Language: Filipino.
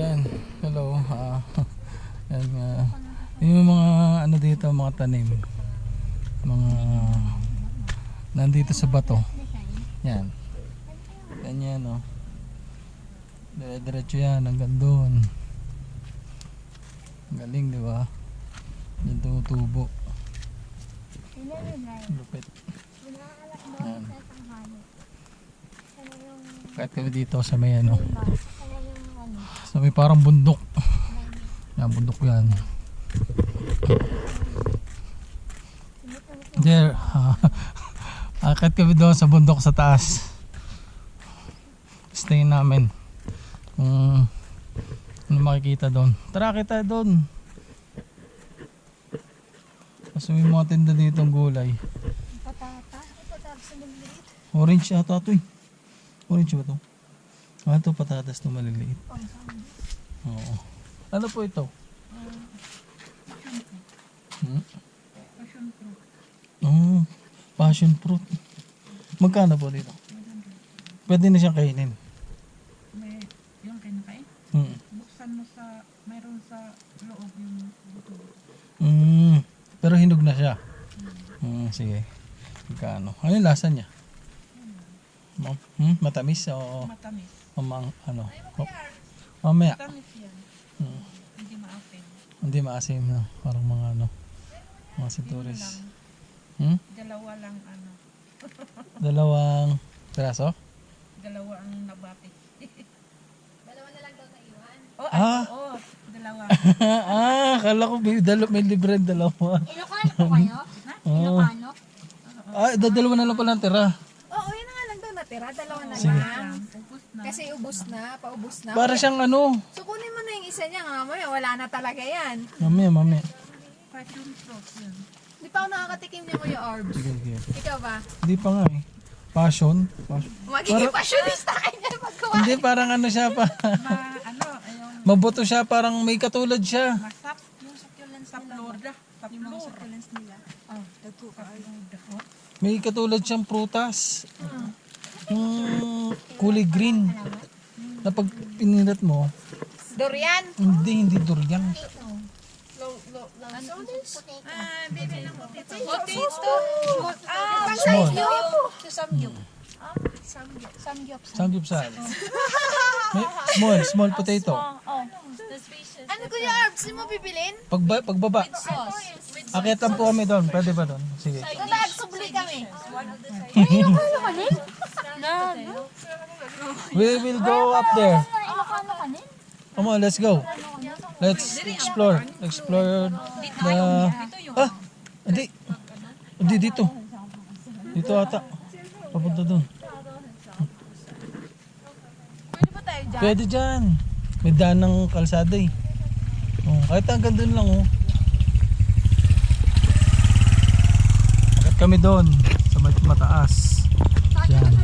Yan, hello. Yan, yung mga ano dito, mga tanim. Mga nandito sa bato. Yan. Ganyan, oh. Dire-diretso yan hanggang doon. Galing, di ba? Yan tumutubo. Lupit. Yan. Kahit kami dito sa may ano. Sa may parang bundok. Yan, bundok yan. There. Akit kami doon sa bundok sa taas. Stay namin. Kung ano makikita doon. Tara, kita doon. Kasi may mga tinda dito ng gulay. Orange ata ito eh. Orange ba ito? Ah, ito patatas na maliliit. Oo. Ano po ito? Oh, passion fruit. Magkano po dito? Pwede na siyang kainin. May yung kinakain. Buksan mo sa mayroon sa loob yung buto. Pero hinog na siya. Sige. Magkano? Ano yung lasa niya? Matamis o Matamis. ano? Mamaya. Matamis yan. Hindi maasin. Hindi maasim na. Parang mga ano. Mga situris. Dalawa lang ano. Dalawang piraso? Dalawa ang nabati. Dalawa na lang daw na iwan. Oh, dalawa. Akala ko may libre dalawa. Ilocano po kayo? Ilocano? Dalawa na lang pala ang tira. Oo, yun na nga lang daw natira. Dalawa na Sige. lang. Ubus na. Kasi ubos na, paubos na. Para siyang ano. So kunin mo na yung isa niya, mamaya wala na talaga yan. Mamaya. Passion fruit yun. Hindi pa ako nakakatikim niya Kuya Orbs. Sige. Ikaw ba? Hindi pa nga eh. Passion. Magiging passionista ka niya pagkuha. Hindi, parang ano siya pa. Yung Mabuto siya, parang may katulad siya. masap. Yung succulents sa Florida. Sa Florida. nila. Dato ka yung dahon. May katulad siyang prutas. Yung kulay green. Na pag pinilat mo, Durian. hindi durian. Ano this? Baby ng potato. Potato. Small. Samgyup. Samgyup. Samgyupsal. Small potato. Ano Kuya Orbs? Hindi mo bibilin? Pagbaba. Akitan po kami doon. Pwede ba doon? Sige. Nagsubli kami. Ilocano ka din? We will go up there. Ilocano ka din? Come on, let's go. Let's explore. Explore the... Hindi dito. Dito ata. Papunta doon. Pwede ba tayo dyan? Pwede dyan. May daan ng kalsada eh. Oh, kahit hanggang doon lang oh. Akit kami doon sa mataas. Yan.